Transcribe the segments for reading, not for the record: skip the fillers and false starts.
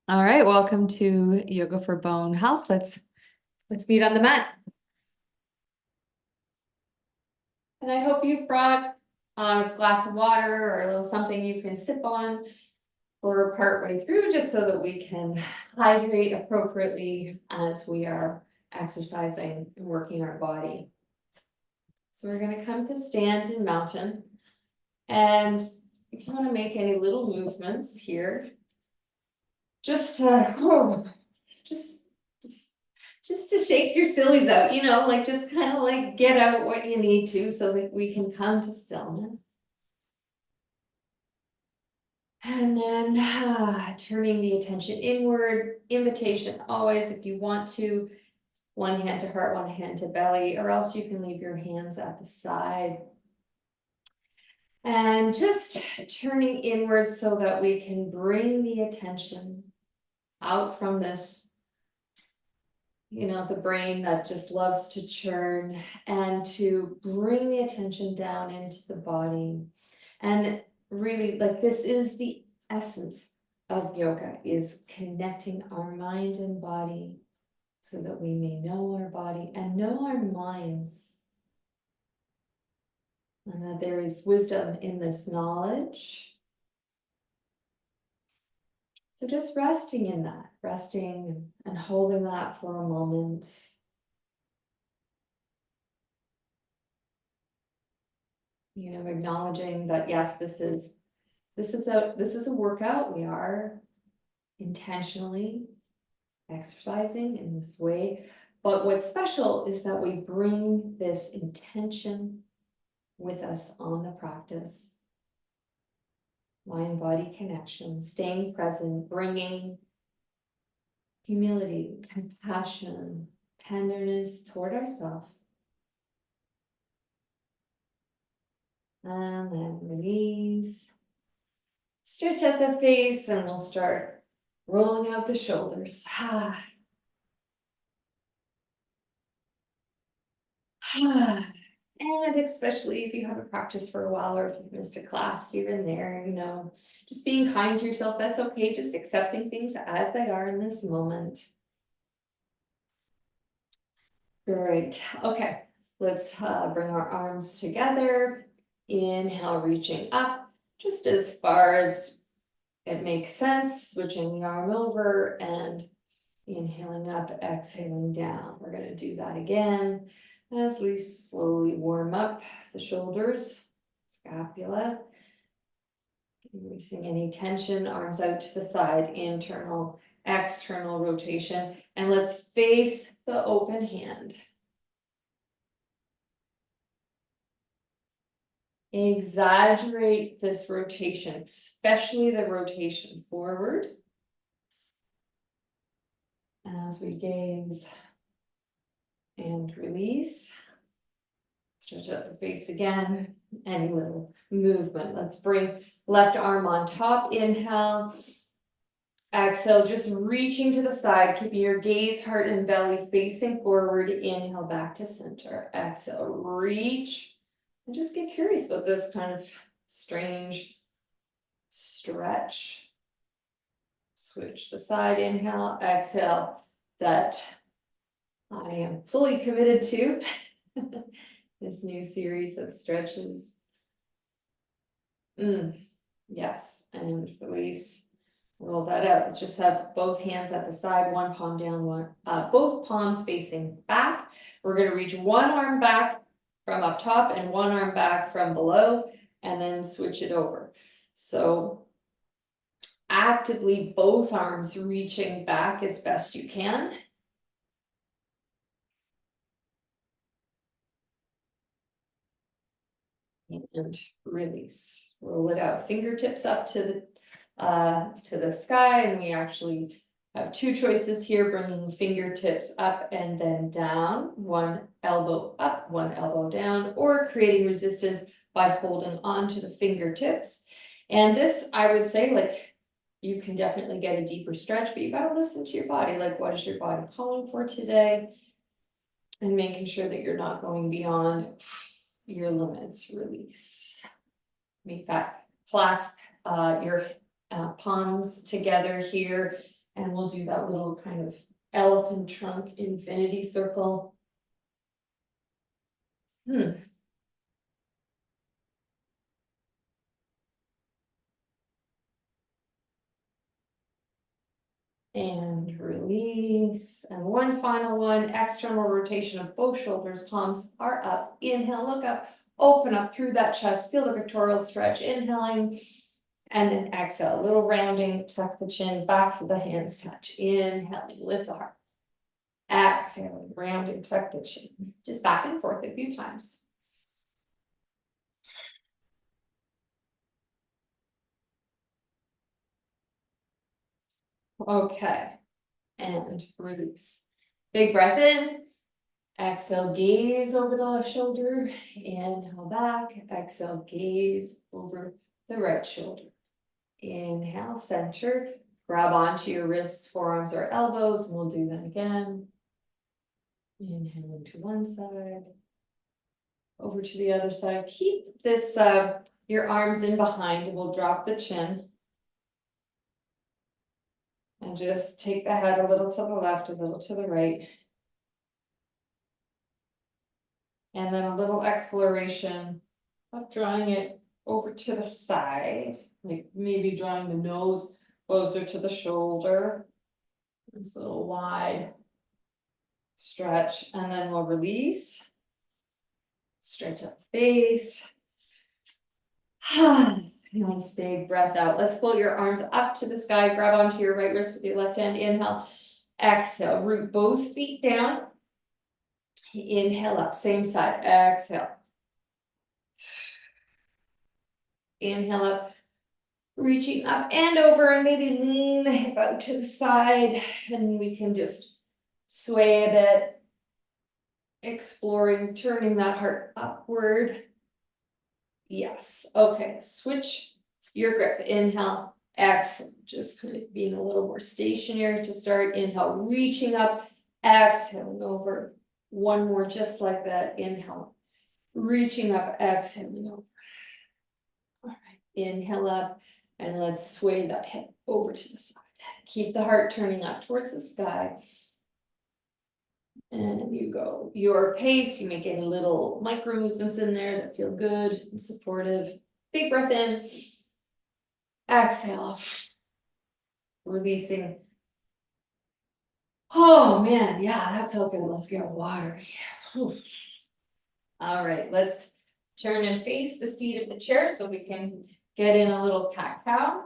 All right, welcome to Yoga for Bone Health. Let's meet on the mat. And I hope you brought a glass of water or a little something you can sip on for partway through, just so that we can hydrate appropriately as we are exercising and working our body. So we're going to come to stand in mountain. And if you want to make any little movements here, just just just to shake your sillies out, like just kind of like get out what you need to so that we can come to stillness. And then turning the attention inward, invitation always, if you want to, one hand to heart, one hand to belly, or else you can leave your hands at the side. And just turning inward so that we can bring the attention out from this, the brain that just loves to churn, and to bring the attention down into the body. And really, like, this is the essence of yoga, is connecting our mind and body so that we may know our body and know our minds. And that there is wisdom in this knowledge. So just resting in that, resting and holding that for a moment. Acknowledging that, yes, this is a workout. We are intentionally exercising in this way, but what's special is that we bring this intention with us on the practice. Mind-body connection, staying present, bringing humility, compassion, tenderness toward ourselves. And then release. Stretch out the face, and we'll start rolling out the shoulders. And especially if you haven't practiced for a while, or if you've missed a class here and there, just being kind to yourself, that's okay. Just accepting things as they are in this moment. Great. Okay, let's bring our arms together. Inhale, reaching up just as far as it makes sense, switching the arm over and inhaling up, exhaling down. We're going to do that again as we slowly warm up the shoulders, scapula, releasing any tension, arms out to the side, internal, external rotation. And let's face the open hand. Exaggerate this rotation, especially the rotation forward, as we gaze and release. Stretch out the face again, any little movement. Let's bring left arm on top, inhale. Exhale, just reaching to the side, keeping your gaze, heart, and belly facing forward. Inhale, back to center. Exhale, reach. And just get curious about this kind of strange stretch. Switch the side, inhale, exhale. That I am fully committed to this new series of stretches. Yes, and release. Roll that out. Let's just have both hands at the side, one palm down, both palms facing back. We're going to reach one arm back from up top and one arm back from below, and then switch it over. So actively both arms reaching back as best you can. And release. Roll it out. Fingertips up to the sky, and we actually have two choices here, bringing fingertips up and then down, one elbow up, one elbow down, or creating resistance by holding on to the fingertips. And this, I would say, like, you can definitely get a deeper stretch, but you got to listen to your body. Like, what is your body calling for today? And making sure that you're not going beyond your limits. Release. Make that clasp your palms together here. And we'll do that little kind of elephant trunk infinity circle. And release, and one final one, external rotation of both shoulders, palms are up, inhale, look up, open up through that chest, feel the pectoral stretch, inhaling, and then exhale, a little rounding, tuck the chin, back to the hands touch, inhaling, lift the heart, exhaling, rounding, tuck the chin, just back and forth a few times. Okay, and release. Big breath in. Exhale, gaze over the left shoulder. Inhale back. Exhale, gaze over the right shoulder. Inhale, center. Grab onto your wrists, forearms, or elbows. We'll do that again. Inhaling to one side. Over to the other side. Keep this, your arms in behind. We'll drop the chin. And just take the head a little to the left, a little to the right. And then a little exploration of drawing it over to the side, like maybe drawing the nose closer to the shoulder. This little wide stretch, and then we'll release. Stretch up the face. Nice big breath out. Let's float your arms up to the sky. Grab onto your right wrist with your left hand. Inhale. Exhale. Root both feet down. Inhale up. Same side. Exhale. Inhale up. Reaching up and over, and maybe lean the hip out to the side. And we can just sway a bit. Exploring, turning that heart upward. Yes. Okay. Switch your grip. Inhale, exhale. Just kind of being a little more stationary to start. Inhale, reaching up, exhaling over. One more just like that. Inhale, reaching up, exhaling over. All right. Inhale up, and let's sway that hip over to the side. Keep the heart turning up towards the sky. And you go your pace. You make any little micro movements in there that feel good and supportive. Big breath in. Exhale. Releasing. Oh man, yeah, that felt good. Let's get water. All right, let's turn and face the seat of the chair so we can get in a little cat-cow.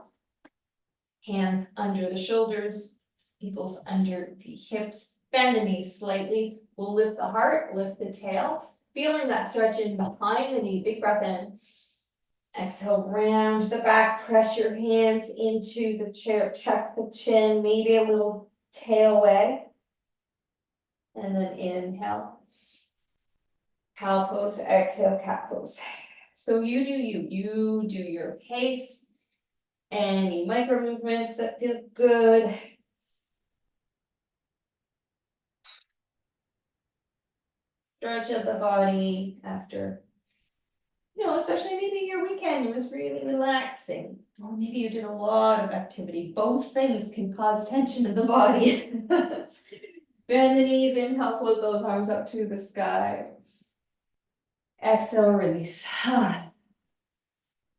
Hands under the shoulders, ankles under the hips. Bend the knees slightly. We'll lift the heart, lift the tail. Feeling that stretch in behind the knee. Big breath in. Exhale, round the back. Press your hands into the chair. Tuck the chin. Maybe a little tail wag. And then inhale. Cow pose. Exhale, cat pose. So you do you. You do your pace. Any micro movements that feel good. Stretch of the body after, especially maybe your weekend was really relaxing. Or maybe you did a lot of activity. Both things can cause tension in the body. Bend the knees, inhale, float those arms up to the sky. Exhale, release.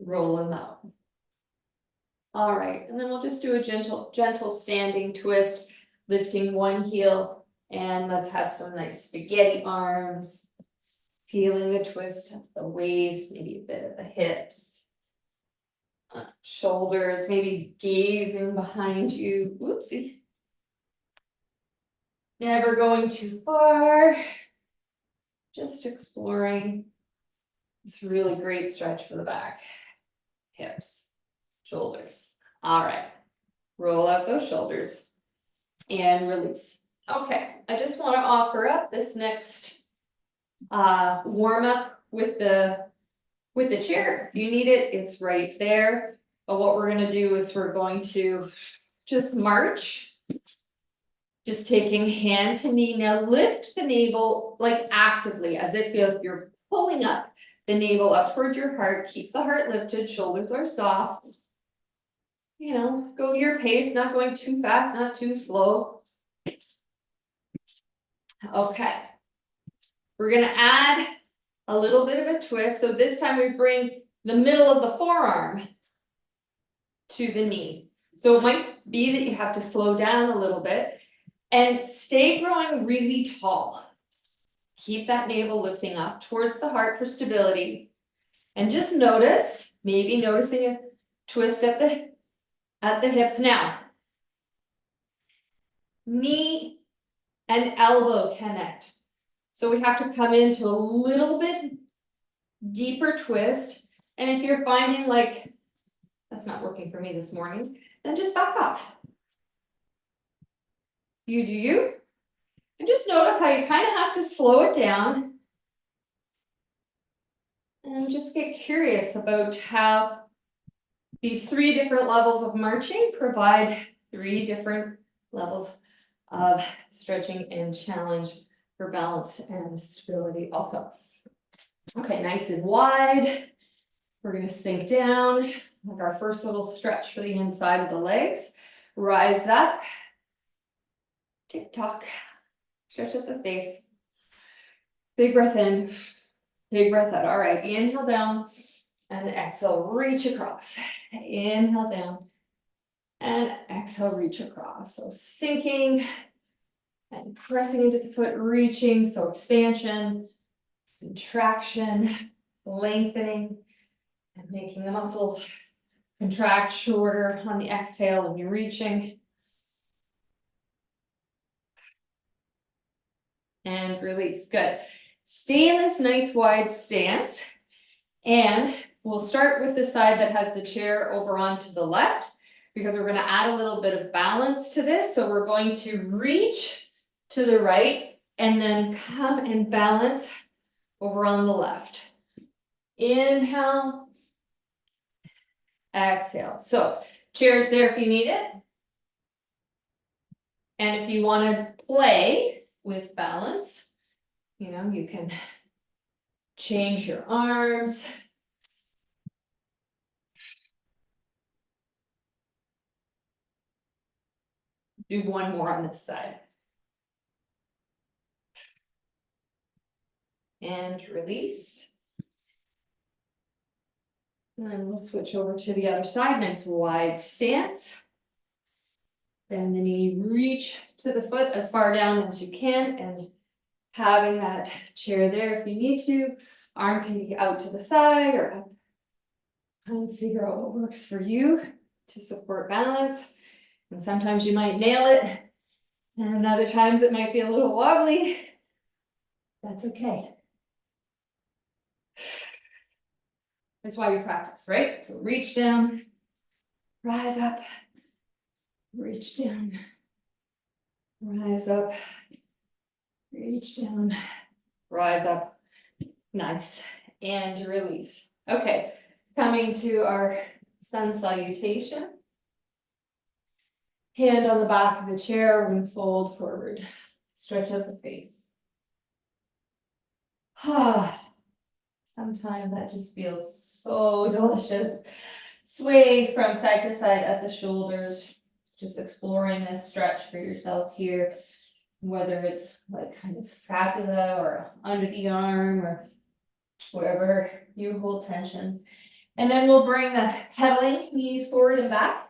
Roll them out. All right, and then we'll just do a gentle standing twist, lifting one heel. And let's have some nice spaghetti arms. Feeling the twist of the waist, maybe a bit of the hips. Shoulders, maybe gazing behind you. Oopsie. Never going too far. Just exploring. It's a really great stretch for the back. Hips, shoulders. All right. Roll out those shoulders and release. Okay, I just want to offer up this next warm up with the chair. If you need it, it's right there. But what we're going to do is we're going to just march. Just taking hand to knee. Now lift the navel like actively as if you're pulling up the navel up towards your heart. Keep the heart lifted. Shoulders are soft. you know, go your pace, not going too fast, not too slow. Okay. We're gonna add a little bit of a twist. So this time we bring the middle of the forearm to the knee. So it might be that you have to slow down a little bit and stay growing really tall. Keep that navel lifting up towards the heart for stability. And just notice, maybe noticing a twist at the hips now. Knee and elbow connect. So we have to come into a little bit deeper twist. And if you're finding like, that's not working for me this morning, then just back off. You do you. And just notice how you kind of have to slow it down. And just get curious about how these 3 different levels of marching provide 3 different levels of stretching and challenge for balance and stability also. Okay, nice and wide. We're gonna sink down, like our first little stretch for the inside of the legs. Rise up. Tick tock. Stretch at the face. Big breath in. Big breath out. All right, inhale down and exhale, reach across. Inhale down and exhale, reach across. So sinking and pressing into the foot, reaching. So expansion, contraction, lengthening, and making the muscles contract shorter on the exhale and you're reaching. And release. Good. Stay in this nice wide stance. And we'll start with the side that has the chair over onto the left, because we're going to add a little bit of balance to this. So we're going to reach to the right and then come and balance over on the left. Inhale. Exhale. So chair's there if you need it. And if you want to play with balance, you know, you can change your arms. Do one more on this side. And release. And then we'll switch over to the other side. Nice wide stance. Bend the knee, reach to the foot as far down as you can, and having that chair there if you need to. Arm can be out to the side or up. And figure out what works for you to support balance. And sometimes you might nail it, and other times it might be a little wobbly. That's okay. That's why you practice, right? So reach down, rise up, reach down, rise up, reach down, rise up. Nice. And release. Okay, coming to our sun salutation. Hand on the back of the chair, we're going to fold forward. Stretch out the face. Sometimes that just feels so delicious. Sway from side to side at the shoulders. Just exploring this stretch for yourself here. Whether it's like kind of scapula or under the arm or wherever you hold tension. And then we'll bring the pedaling knees forward and back.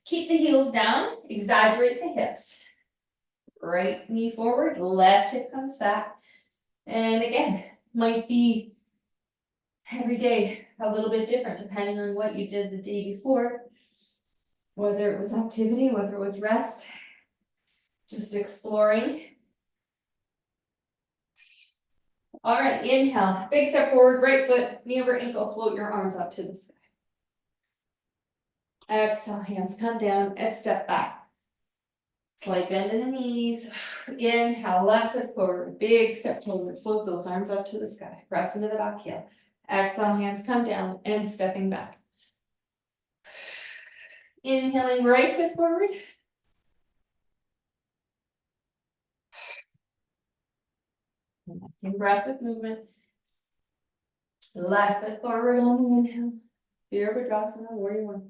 Keep the heels down, exaggerate the hips. Right knee forward, left hip comes back. And again, might be every day a little bit different depending on what you did the day before. Whether it was activity, whether it was rest. Just exploring. All right, inhale, big step forward, right foot, knee over ankle, float your arms up to the sky. Exhale, hands come down and step back. Slight bend in the knees. Inhale, left foot forward, big step forward, float those arms up to the sky. Press into the back heel. Exhale, hands come down and stepping back. Inhaling, right foot forward. And breath with movement. Left foot forward on the inhale. Virabhadrasana, warrior one.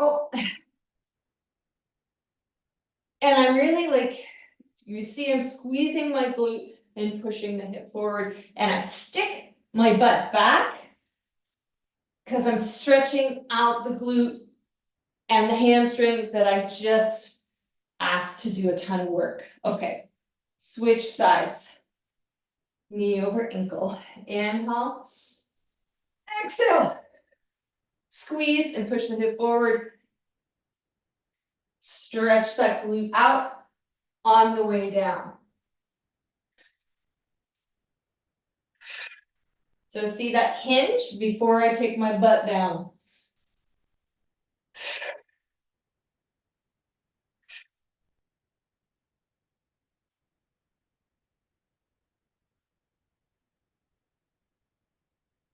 Oh. And I'm really like, you see I'm squeezing my glute and pushing the hip forward, and I stick my butt back because I'm stretching out the glute and the hamstring that I just asked to do a ton of work. Okay, switch sides. Knee over ankle. Inhale. Exhale. Squeeze and push the hip forward. Stretch that glute out on the way down. So see that hinge before I take my butt down.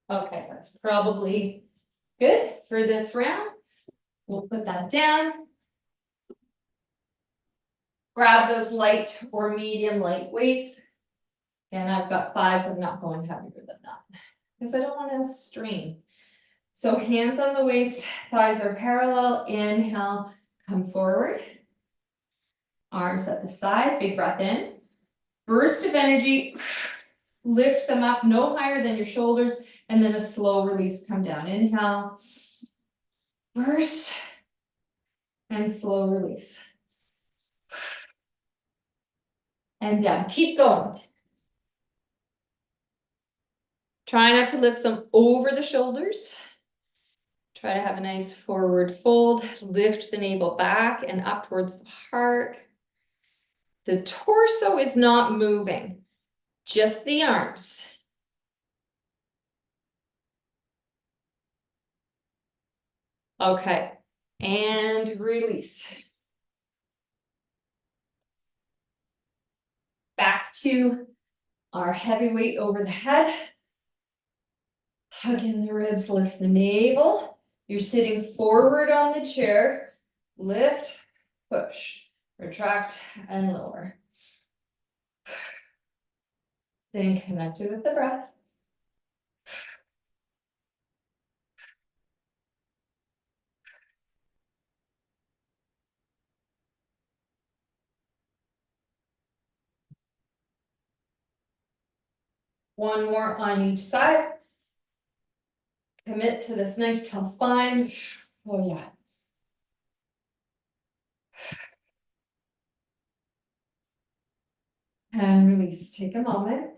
Okay, that's probably good for this round. We'll put that down. Grab those light or medium light weights. And I've got 5s, I'm not going heavier than that because I don't want to strain. So hands on the waist, thighs are parallel. Inhale, come forward. Arms at the side, big breath in. Burst of energy, lift them up no higher than your shoulders, and then a slow release, come down. Inhale, burst, and slow release. And down, keep going. Try not to lift them over the shoulders. Try to have a nice forward fold, lift the navel back and up towards the heart. The torso is not moving, just the arms. Okay, and release. Back to our heavy weight over the head. Hug in the ribs, lift the navel. You're sitting forward on the chair. Lift, push, retract, and lower. Staying connected with the breath. One more on each side. Commit to this nice tall spine. Oh yeah. And release, take a moment.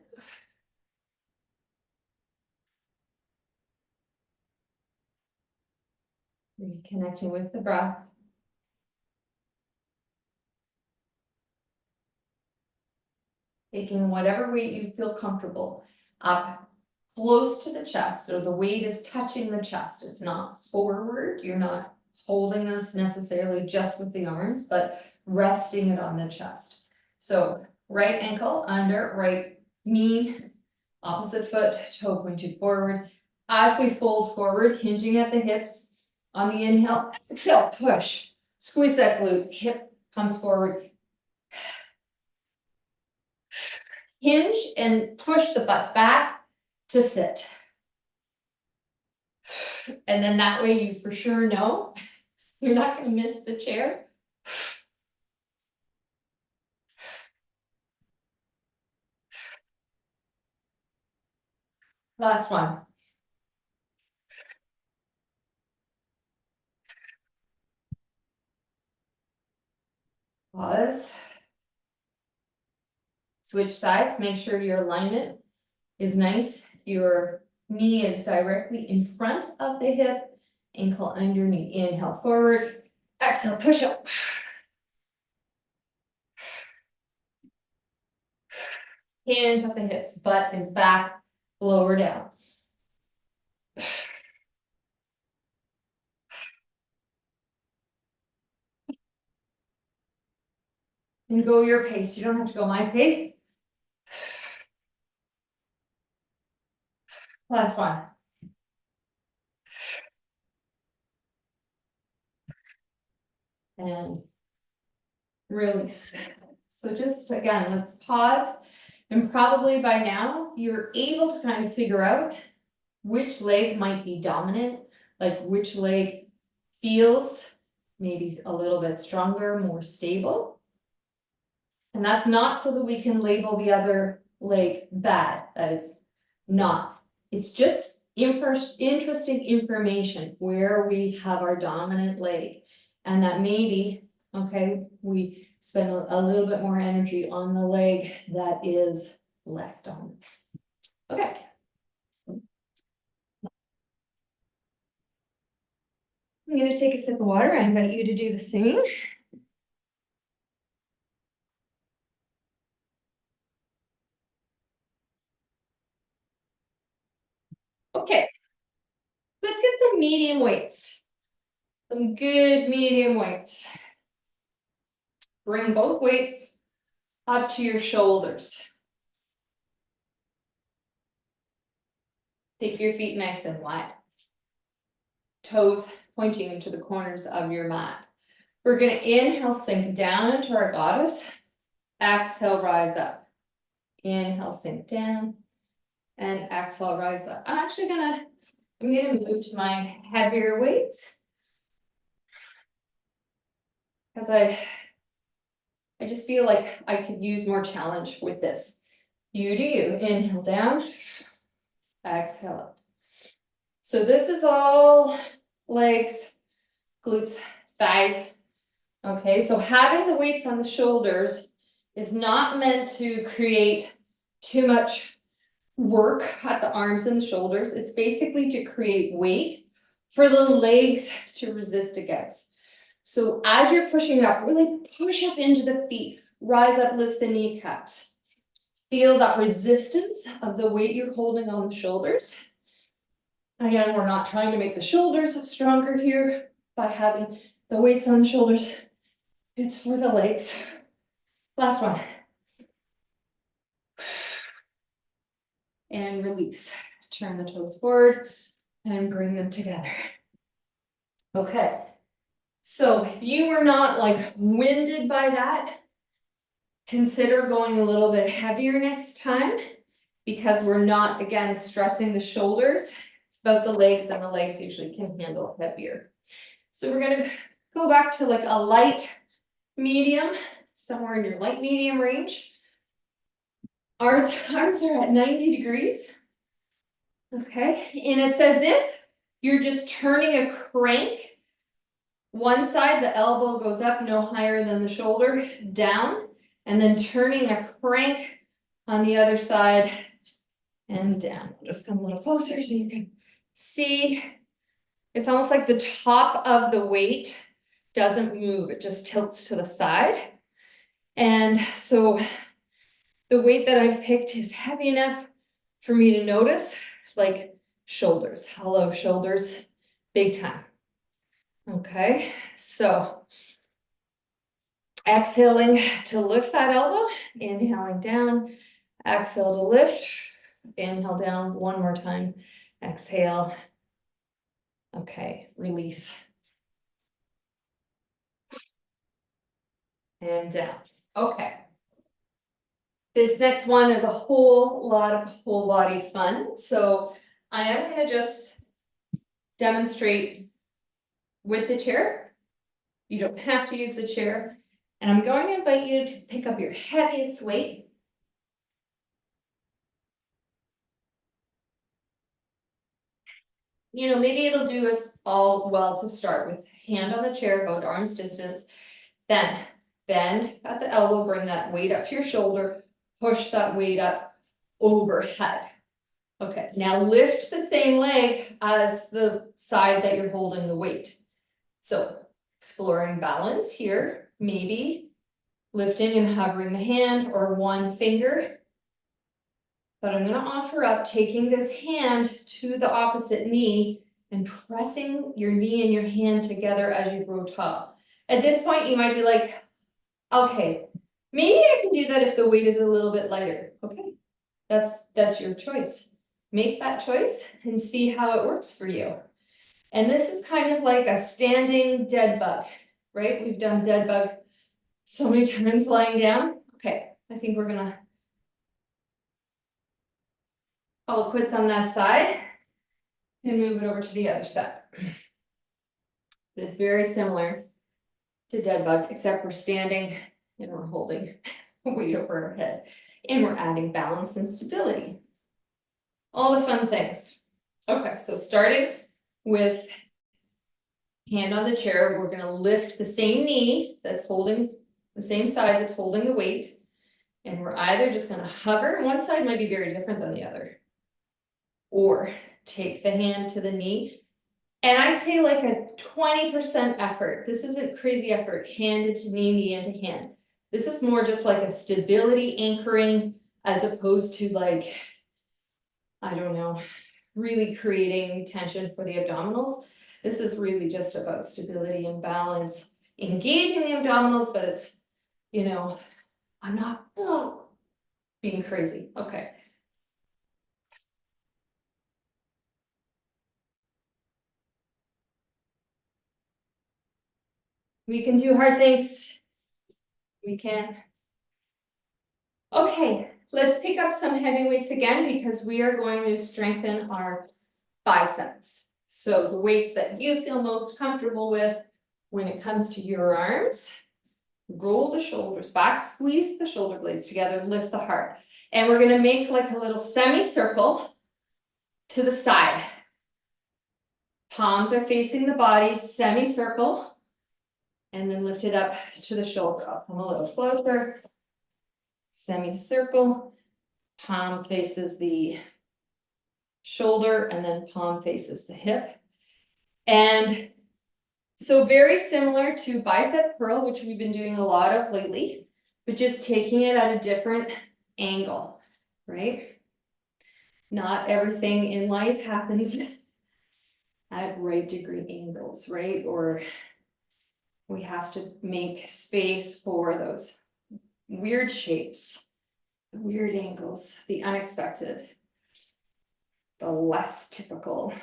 Reconnecting with the breath. Taking whatever weight you feel comfortable up close to the chest, so the weight is touching the chest. It's not forward. You're not holding this necessarily just with the arms, but resting it on the chest. So right ankle under, right knee, opposite foot, toe pointed forward. As we fold forward, hinging at the hips, on the inhale, exhale, push. Squeeze that glute, hip comes forward. Hinge and push the butt back to sit. And then that way you for sure know you're not going to miss the chair. Last one. Pause. Switch sides, make sure your alignment is nice. Your knee is directly in front of the hip, ankle underneath. Inhale forward, exhale, push up. Hand at the hips, butt is back, lower down. And go your pace. You don't have to go my pace. Last one. And release. So just again, let's pause. And probably by now, you're able to kind of figure out which leg might be dominant, like which leg feels maybe a little bit stronger, more stable. And that's not so that we can label the other leg bad. That is not. It's just interesting information where we have our dominant leg. And that maybe, okay, we spend a little bit more energy on the leg that is less dominant. Okay. I'm going to take a sip of water. I invite you to do the same. Okay. Let's get some medium weights. Some good medium weights. Bring both weights up to your shoulders. Take your feet nice and wide. Toes pointing into the corners of your mat. We're going to inhale, sink down into our goddess. Exhale, rise up. Inhale, sink down. And exhale, rise up. I'm gonna move to my heavier weights. Because I just feel like I could use more challenge with this. You do you. Inhale down. Exhale up. So this is all legs, glutes, thighs. Okay, so having the weights on the shoulders is not meant to create too much work at the arms and the shoulders. It's basically to create weight for the legs to resist against. So as you're pushing up, really push up into the feet, rise up, lift the kneecaps. Feel that resistance of the weight you're holding on the shoulders. Again, we're not trying to make the shoulders stronger here by having the weights on the shoulders. It's for the legs. Last one. And release. Turn the toes forward and bring them together. Okay. So if you are not like winded by that, consider going a little bit heavier next time because we're not, again, stressing the shoulders. It's about the legs, and the legs usually can handle heavier. So we're going to go back to like a light medium, somewhere in your light medium range. Arms are at 90 degrees. Okay, and it's as if you're just turning a crank. One side, the elbow goes up no higher than the shoulder, down, and then turning a crank on the other side and down. Just come a little closer so you can see. It's almost like the top of the weight doesn't move, it just tilts to the side. And so the weight that I've picked is heavy enough for me to notice, like shoulders. Hello, shoulders, big time. Okay, so exhaling to lift that elbow, inhaling down, exhale to lift, inhale down one more time, exhale. Okay, release. And down. Okay. This next one is a whole lot of whole body fun. So I am going to just demonstrate with the chair. You don't have to use the chair. And I'm going to invite you to pick up your heaviest weight. You know, maybe it'll do us all well to start with hand on the chair, about arm's distance. Then bend at the elbow, bring that weight up to your shoulder, push that weight up overhead. Okay, now lift the same leg as the side that you're holding the weight. So exploring balance here, maybe lifting and hovering the hand or one finger. But I'm going to offer up taking this hand to the opposite knee and pressing your knee and your hand together as you grow tall. At this point, you might be like, okay, maybe I can do that if the weight is a little bit lighter. Okay, that's your choice. Make that choice and see how it works for you. And this is kind of like a standing dead bug, right? We've done dead bug so many times lying down. Okay, I think we're gonna call it quits on that side and move it over to the other side. But it's very similar to dead bug, except we're standing and we're holding weight over our head. And we're adding balance and stability. All the fun things. Okay, so starting with hand on the chair, we're gonna lift the same knee that's holding, the same side that's holding the weight. And we're either just gonna hover, one side might be very different than the other. Or take the hand to the knee. And I'd say like a 20% effort. This isn't crazy effort, hand into knee, knee into hand. This is more just like a stability anchoring as opposed to like, I don't know, really creating tension for the abdominals. This is really just about stability and balance, engaging the abdominals, but it's, you know, I'm not being crazy. Okay. We can do hard things. We can. Okay, let's pick up some heavy weights again because we are going to strengthen our biceps. So the weights that you feel most comfortable with when it comes to your arms, roll the shoulders back, squeeze the shoulder blades together, lift the heart. And we're gonna make like a little semicircle to the side. Palms are facing the body, semicircle, and then lift it up to the shoulder. I'll come a little closer. Semicircle, palm faces the shoulder, and then palm faces the hip. And so very similar to bicep curl, which we've been doing a lot of lately, but just taking it at a different angle, right? Not everything in life happens at right degree angles, right? Or we have to make space for those weird shapes, the weird angles, the unexpected, the less typical.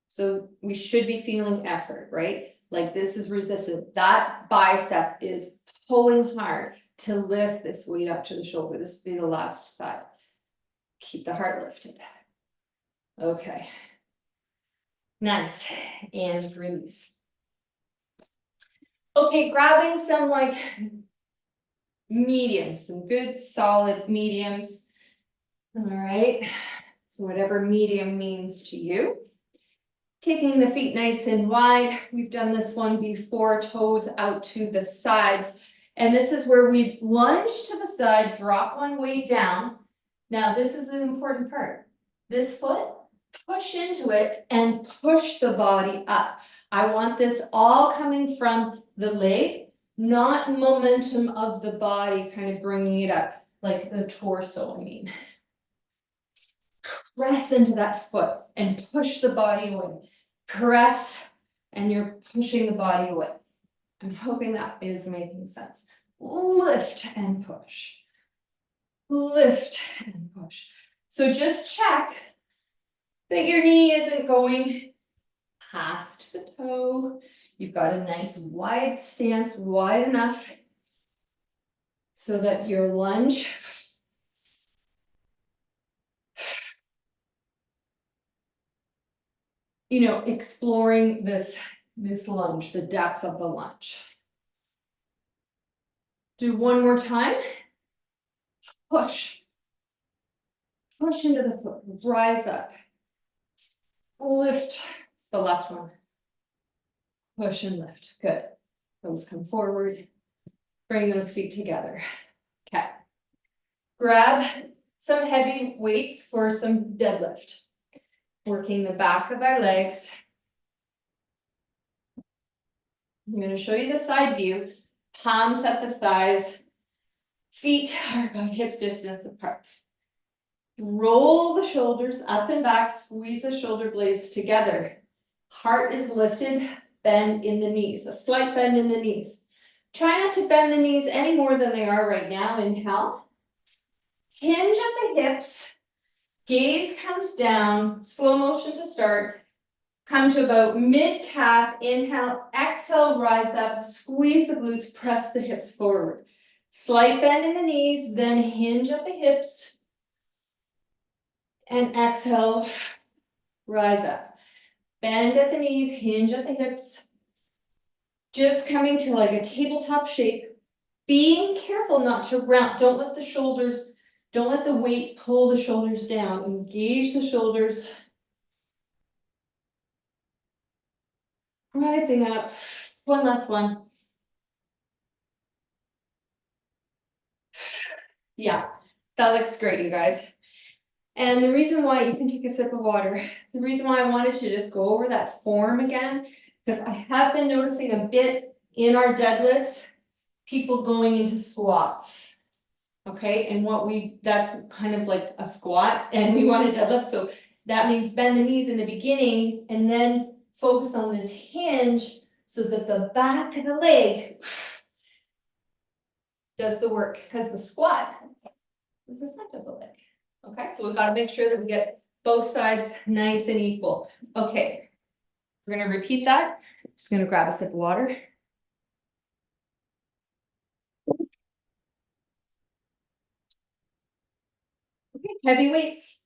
So we should be feeling effort, right? Like this is resistant. That bicep is pulling hard to lift this weight up to the shoulder. This will be the last side. Keep the heart lifted. Okay. Nice. And release. Okay, grabbing some like mediums, some good solid mediums. All right. So whatever medium means to you. Taking the feet nice and wide. We've done this one before, toes out to the sides. And this is where we lunge to the side, drop one weight down. Now this is an important part. This foot, push into it and push the body up. I want this all coming from the leg, not momentum of the body kind of bringing it up, like the torso, I mean. Press into that foot and push the body away. Press and you're pushing the body away. I'm hoping that is making sense. Lift and push. Lift and push. So just check that your knee isn't going past the toe. You've got a nice wide stance, wide enough so that your lunge exploring this lunge, the depth of the lunge. Do one more time. Push. Push into the foot, rise up. Lift, it's the last one. Push and lift, good. Toes come forward. Bring those feet together. Okay. Grab some heavy weights for some deadlift. Working the back of our legs. I'm going to show you the side view. Palms at the thighs. Feet are about hips distance apart. Roll the shoulders up and back, squeeze the shoulder blades together. Heart is lifted, bend in the knees, a slight bend in the knees. Try not to bend the knees any more than they are right now. Inhale. Hinge at the hips. Gaze comes down, slow motion to start. Come to about mid-calf, inhale, exhale, rise up, squeeze the glutes, press the hips forward. Slight bend in the knees, then hinge at the hips. And exhale, rise up. Bend at the knees, hinge at the hips. Just coming to like a tabletop shape. Being careful not to round, don't let the weight pull the shoulders down. Engage the shoulders. Rising up. One last one. Yeah, that looks great, you guys. And the reason why, you can take a sip of water, the reason why I wanted to just go over that form again, because I have been noticing a bit in our deadlifts, people going into squats. Okay, and that's kind of like a squat, and we want to deadlift, so that means bend the knees in the beginning and then focus on this hinge so that the back of the leg does the work, because the squat is the front of the leg. Okay, so we've got to make sure that we get both sides nice and equal. Okay, we're going to repeat that. Just going to grab a sip of water. Okay, heavy weights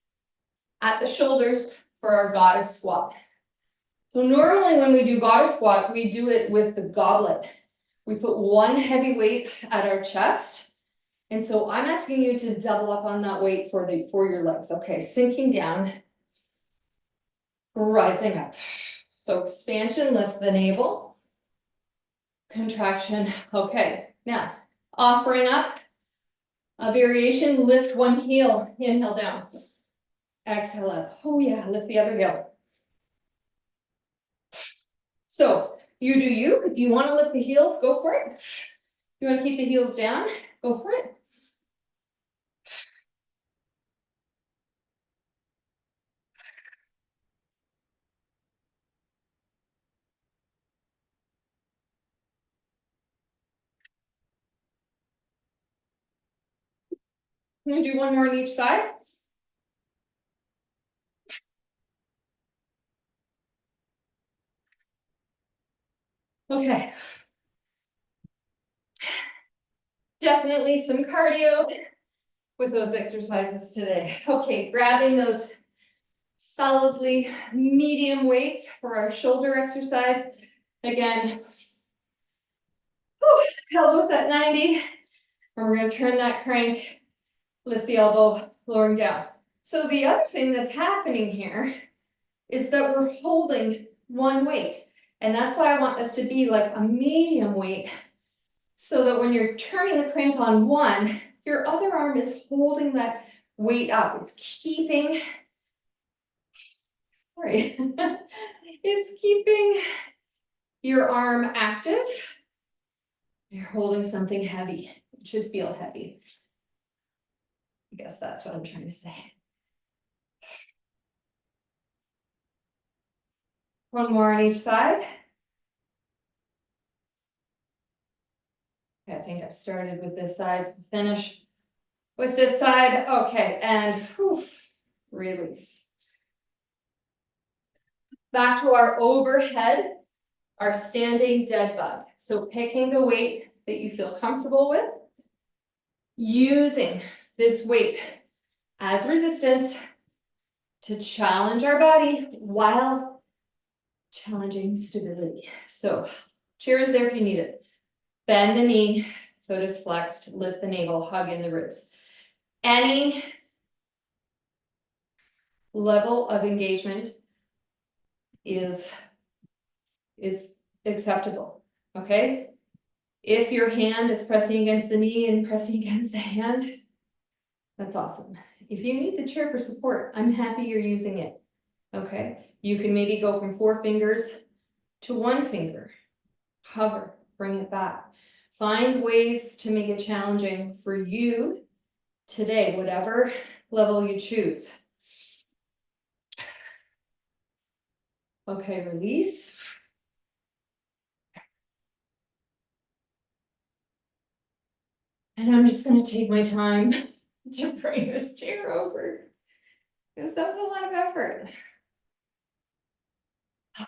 at the shoulders for our goddess squat. So normally when we do goddess squat, we do it with the goblet. We put one heavy weight at our chest. And so I'm asking you to double up on that weight for your legs. Okay, sinking down, rising up. So expansion, lift the navel. Contraction. Okay, now offering up a variation, lift one heel, inhale down. Exhale up. Oh yeah, lift the other heel. So you do you. If you want to lift the heels, go for it. If you want to keep the heels down, go for it. I'm going to do one more on each side. Okay. Definitely some cardio with those exercises today. Okay, grabbing those solidly medium weights for our shoulder exercise. Again, elbows at 90. And we're going to turn that crank, lift the elbow, lowering down. So the other thing that's happening here is that we're holding one weight. And that's why I want this to be like a medium weight, so that when you're turning the crank on one, your other arm is holding that weight up. It's keeping, sorry, it's keeping your arm active. You're holding something heavy. It should feel heavy. I guess that's what I'm trying to say. One more on each side. Okay, I think I started with this side, so finish with this side. Okay, and release. Back to our overhead, our standing dead bug. So picking the weight that you feel comfortable with, using this weight as resistance to challenge our body while challenging stability. So chair is there if you need it. Bend the knee, foot is flexed, lift the navel, hug in the ribs. Any level of engagement is acceptable, okay? If your hand is pressing against the knee and pressing against the hand, that's awesome. If you need the chair for support, I'm happy you're using it, okay? You can maybe go from 4 fingers to 1 finger. Hover, bring it back. Find ways to make it challenging for you today, whatever level you choose. Okay, release. And I'm just going to take my time to bring this chair over, because that's a lot of effort. Okay.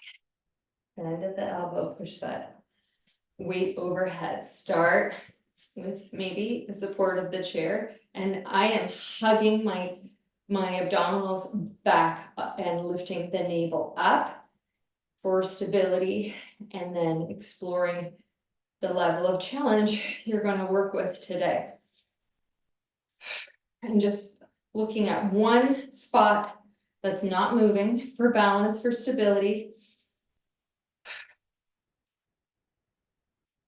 Bend at the elbow, push that weight overhead. Start with maybe the support of the chair, and I am hugging my abdominals back and lifting the navel up for stability, and then exploring the level of challenge you're going to work with today. And just looking at one spot that's not moving for balance, for stability.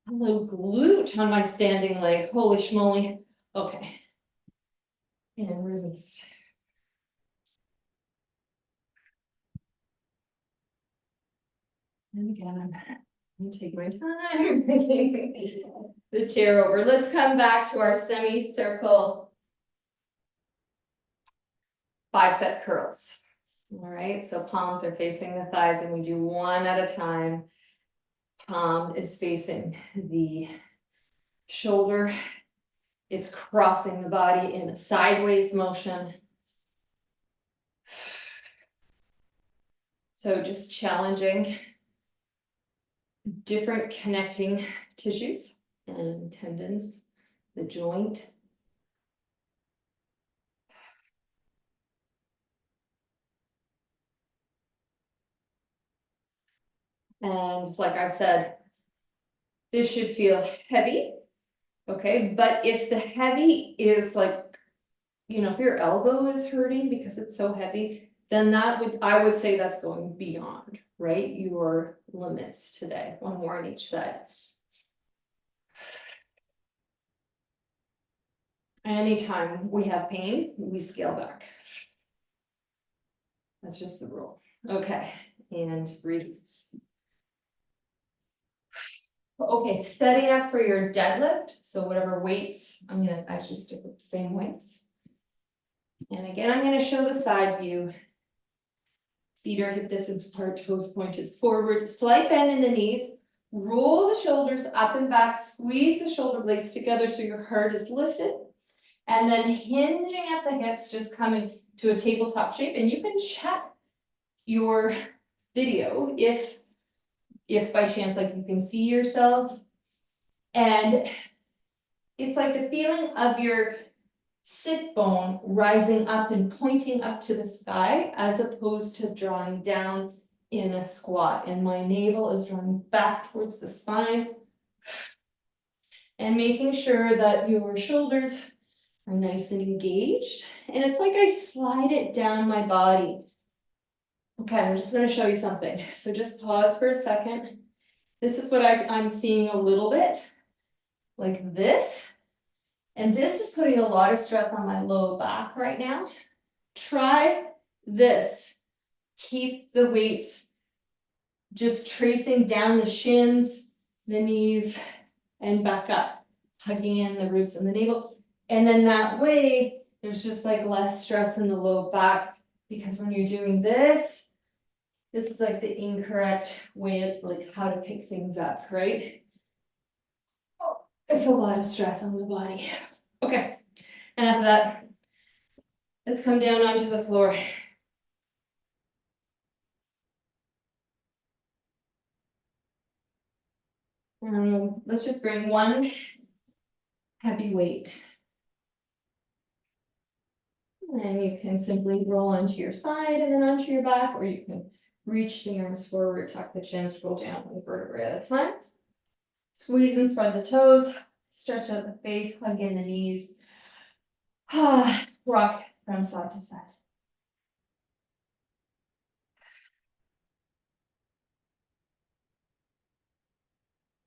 A little glute on my standing leg, holy schmoly. Okay. And release. And again, I'm take my time. The chair over. Let's come back to our semicircle bicep curls. All right, so palms are facing the thighs and we do one at a time. Palm is facing the shoulder. It's crossing the body in a sideways motion. So just challenging different connecting tissues and tendons, the joint. And like I said, this should feel heavy, okay? But if the heavy is like, you know, if your elbow is hurting because it's so heavy, then I would say that's going beyond, right? Your limits today, one more on each side. Anytime we have pain, we scale back. That's just the rule. Okay, and release. Okay, setting up for your deadlift. So whatever weights, I'm gonna actually stick with the same weights. And again, I'm gonna show the side view. Feet are hip distance apart, toes pointed forward, slight bend in the knees. Roll the shoulders up and back, squeeze the shoulder blades together so your heart is lifted. And then hinging at the hips, just coming to a tabletop shape. And you can check your video if by chance, like you can see yourself. And it's like the feeling of your sit bone rising up and pointing up to the sky as opposed to drawing down in a squat. And my navel is drawing back towards the spine. And making sure that your shoulders are nice and engaged. And it's like I slide it down my body. Okay, I'm just going to show you something. So just pause for a second. This is what I'm seeing a little bit, like this. And this is putting a lot of stress on my low back right now. Try this. Keep the weights just tracing down the shins, the knees, and back up, hugging in the ribs and the navel. And then that way, there's just like less stress in the low back, because when you're doing this is like the incorrect way of like how to pick things up, right? Oh, it's a lot of stress on the body. Okay, and after that, let's come down onto the floor. Let's just bring one heavy weight. And you can simply roll onto your side and then onto your back, or you can reach the arms forward, tuck the chin, scroll down one vertebrae at a time. Squeeze and spread the toes, stretch out the face, hug in the knees. Rock from side to side.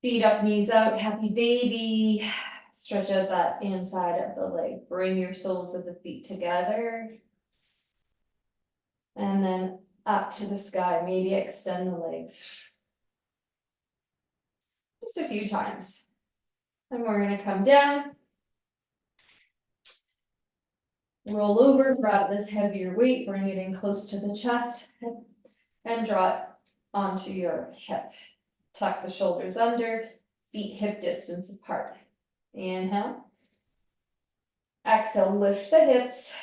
Feet up, knees out, happy baby. Stretch out that inside of the leg. Bring your soles of the feet together. And then up to the sky. Maybe extend the legs. Just a few times. And we're going to come down. Roll over, grab this heavier weight, bring it in close to the chest, and draw it onto your hip. Tuck the shoulders under, feet hip distance apart. Inhale. Exhale, lift the hips.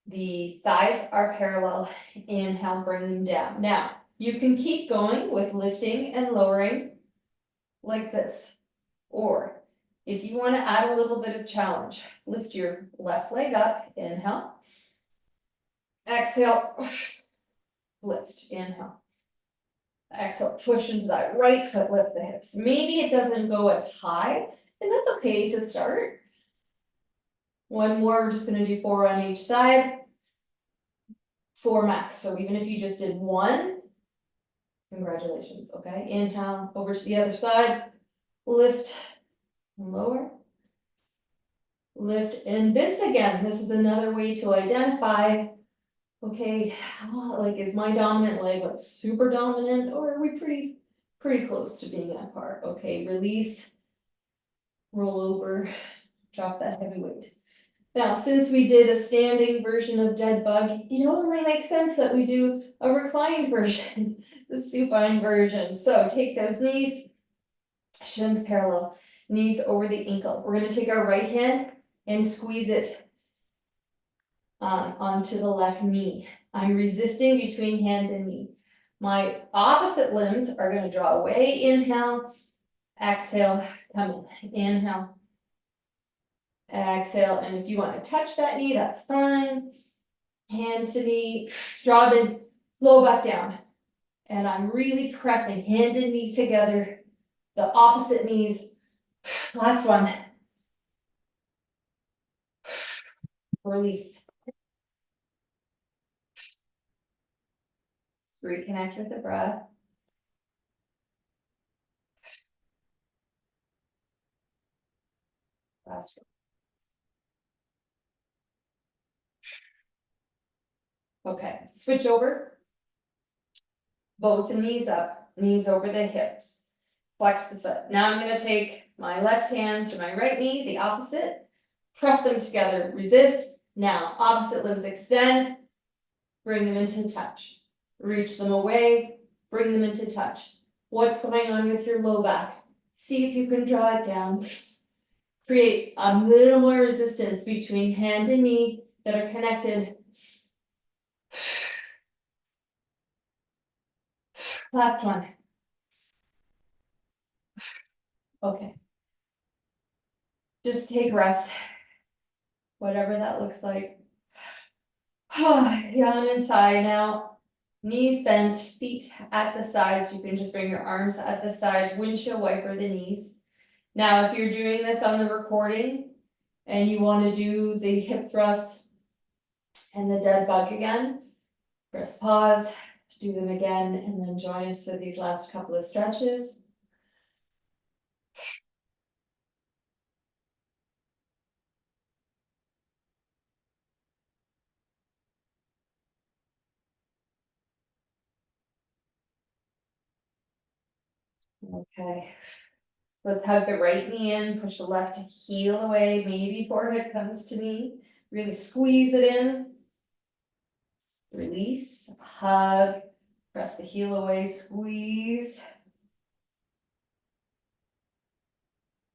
The thighs are parallel. Inhale, bring them down. Now, you can keep going with lifting and lowering like this. Or if you want to add a little bit of challenge, lift your left leg up. Inhale. Exhale. lift, inhale. Exhale, push into that right foot, lift the hips. Maybe it doesn't go as high, and that's okay to start. One more, we're just gonna do 4 on each side. 4 max, so even if you just did 1, congratulations, okay? Inhale, over to the other side, lift, and lower. Lift, and this again, this is another way to identify, okay, like is my dominant leg like super dominant, or are we pretty close to being that part? Okay, release, roll over, drop that heavy weight. Now, since we did a standing version of dead bug, it only makes sense that we do a reclined version, the supine version. So take those knees, shins parallel, knees over the ankle. We're gonna take our right hand and squeeze it onto the left knee. I'm resisting between hand and knee. My opposite limbs are gonna draw away, inhale, exhale, come in, inhale, exhale, and if you want to touch that knee, that's fine. Hand to knee, draw the low back down. And I'm really pressing hand and knee together, the opposite knees. Last one. Release. Just reconnect with the breath. Last one. Okay, switch over. Both knees up, knees over the hips. Flex the foot. Now I'm gonna take my left hand to my right knee, the opposite. Press them together, resist. Now, opposite limbs extend. Bring them into touch. Reach them away, bring them into touch. What's going on with your low back? See if you can draw it down. Create a little more resistance between hand and knee that are connected. Last one. Okay. Just take rest, whatever that looks like. Yawn and sigh now. Knees bent, feet at the sides. You can just bring your arms at the side, windshield wiper the knees. Now, if you're doing this on the recording and you want to do the hip thrust and the dead bug again, press pause, do them again, and then join us for these last couple of stretches. Okay. Let's hug the right knee in, push the left heel away, maybe forehead comes to knee. Really squeeze it in. Release, hug, press the heel away, squeeze.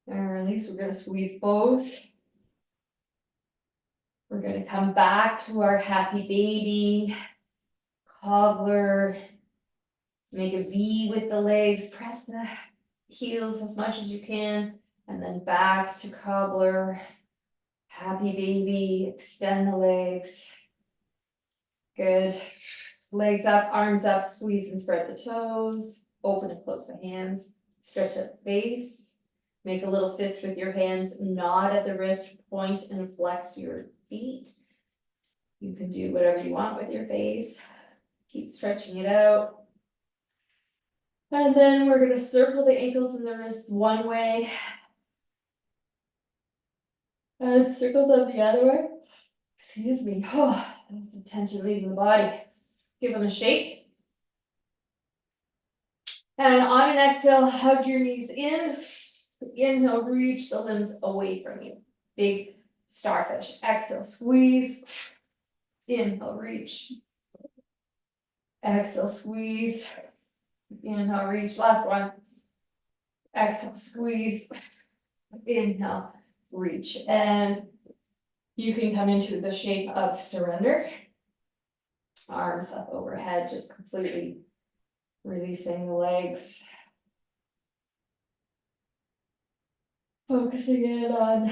And release, we're gonna squeeze both. We're gonna come back to our happy baby, cobbler. Make a V with the legs, press the heels as much as you can, and then back to cobbler. Happy baby, extend the legs. Good. Legs up, arms up, squeeze and spread the toes. Open and close the hands. Stretch at the face. Make a little fist with your hands, nod at the wrist, point and flex your feet. You can do whatever you want with your face. Keep stretching it out. And then we're gonna circle the ankles and the wrists one way. And circle them the other way. Excuse me. Oh, that's the tension leaving the body. Give them a shake. And on an exhale, hug your knees in. Inhale, reach the limbs away from you. Big starfish. Exhale, squeeze. Inhale, reach. Exhale, squeeze. Inhale, reach. Last one. Exhale, squeeze. Inhale, reach. And you can come into the shape of surrender. Arms up overhead, just completely releasing the legs. Focusing in on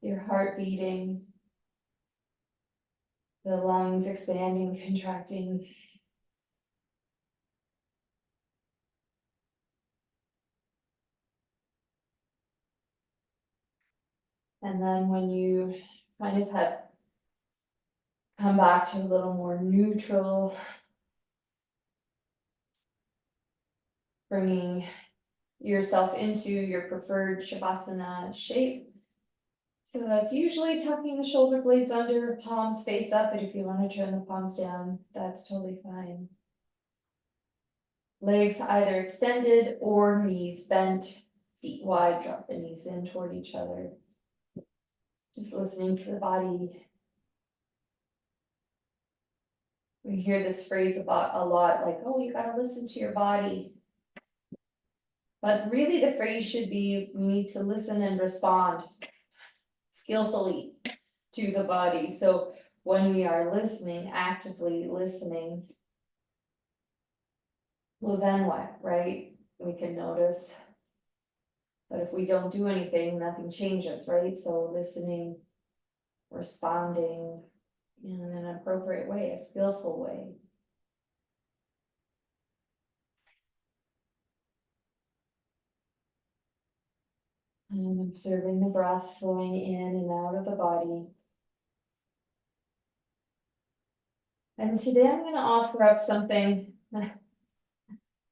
your heart beating, the lungs expanding, contracting. And then when you kind of have come back to a little more neutral, bringing yourself into your preferred Shavasana shape. So that's usually tucking the shoulder blades under, palms face up, but if you want to turn the palms down, that's totally fine. Legs either extended or knees bent, feet wide, drop the knees in toward each other. Just listening to the body. We hear this phrase about a lot, like, oh, you gotta listen to your body. But really the phrase should be, we need to listen and respond skillfully to the body. So when we are listening, actively listening, well, then what, right? We can notice. But if we don't do anything, nothing changes, right? So listening, responding in an appropriate way, a skillful way. And observing the breath flowing in and out of the body. And today I'm going to offer up something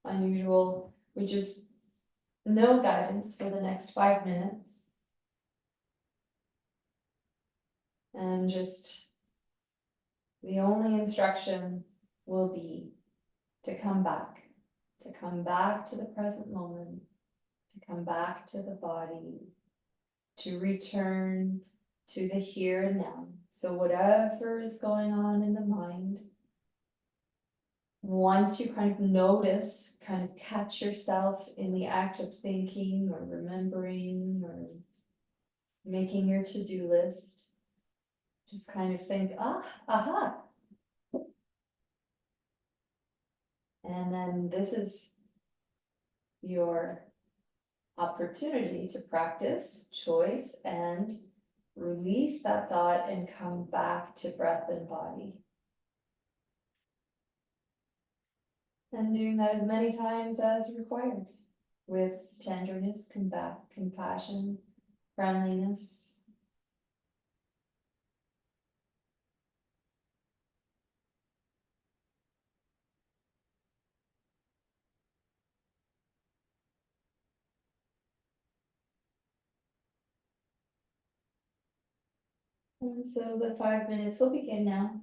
unusual, which is no guidance for the next 5 minutes. And just the only instruction will be to come back to the present moment, to come back to the body, to return to the here and now. So whatever is going on in the mind, once you kind of notice, kind of catch yourself in the act of thinking or remembering or making your to-do list, just kind of think, aha. And then this is your opportunity to practice choice and release that thought and come back to breath and body. And doing that as many times as required with tenderness, compassion, friendliness. And so the 5 minutes will begin now.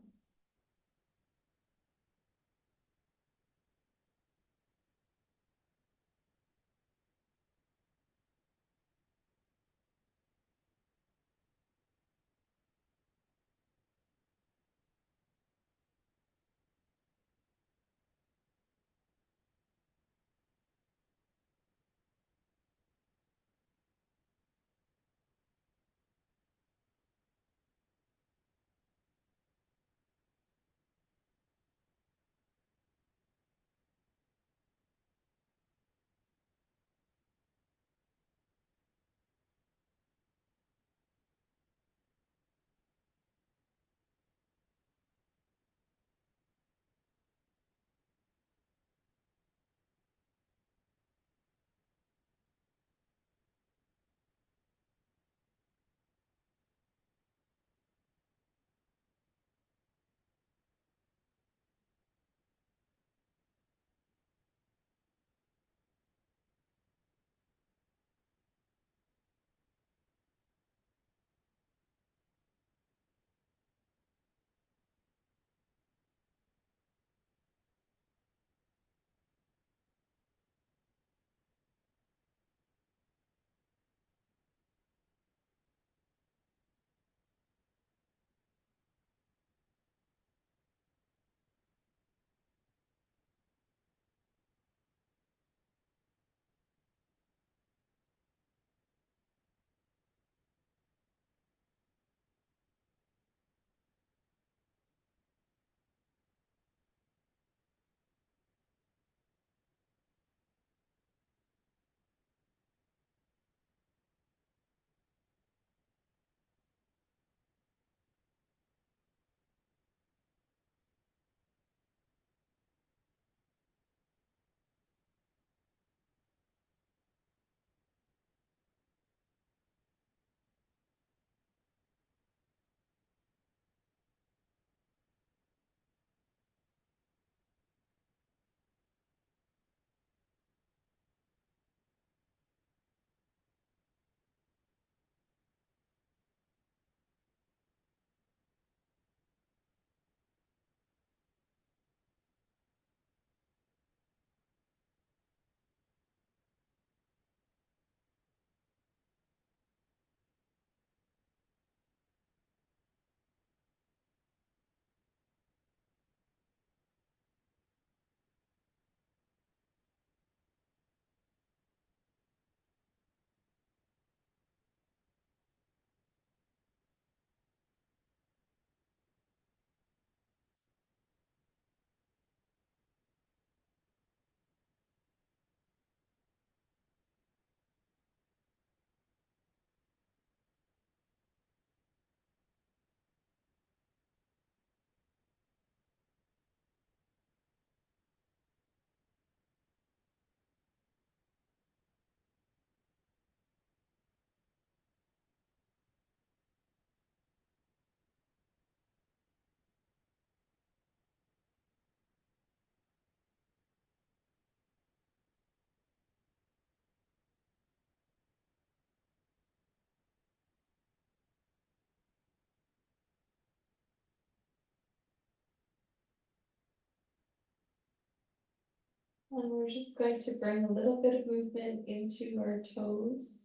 And we're just going to bring a little bit of movement into our toes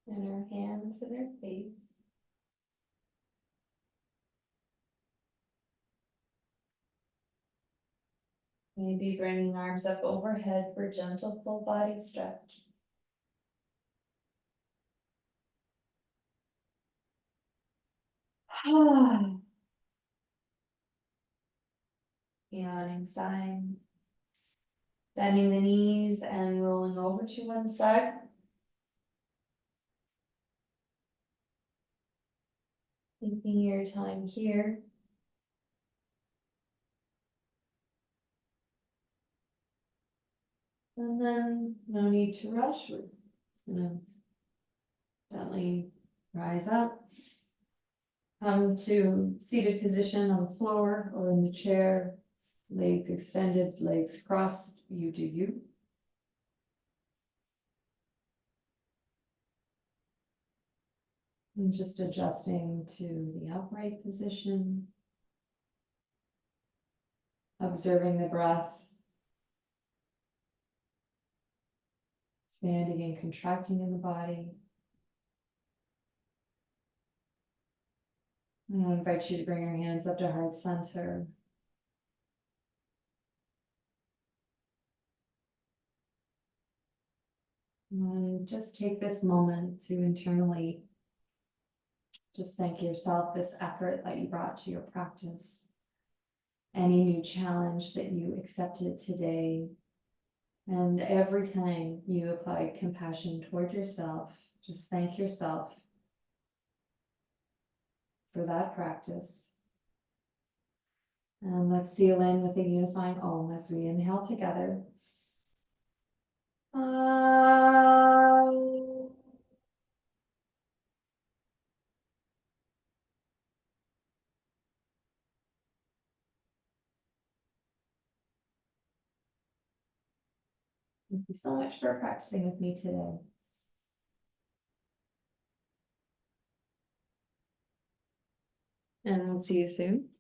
and our hands and our face. Maybe bringing arms up overhead for gentle full body stretch. Yawning sign. Bending the knees and rolling over to one side. Taking your time here. And then no need to rush. We're just gonna gently rise up. Come to seated position on the floor or in the chair. Legs extended, legs crossed, you do you. And just adjusting to the upright position. Observing the breath. Expanding and contracting in the body. And I invite you to bring your hands up to heart center. And just take this moment to internally just thank yourself this effort that you brought to your practice. Any new challenge that you accepted today. And every time you apply compassion toward yourself, just thank yourself for that practice. And let's seal in with a unifying Om as we inhale together. Thank you so much for practicing with me today. And we'll see you soon.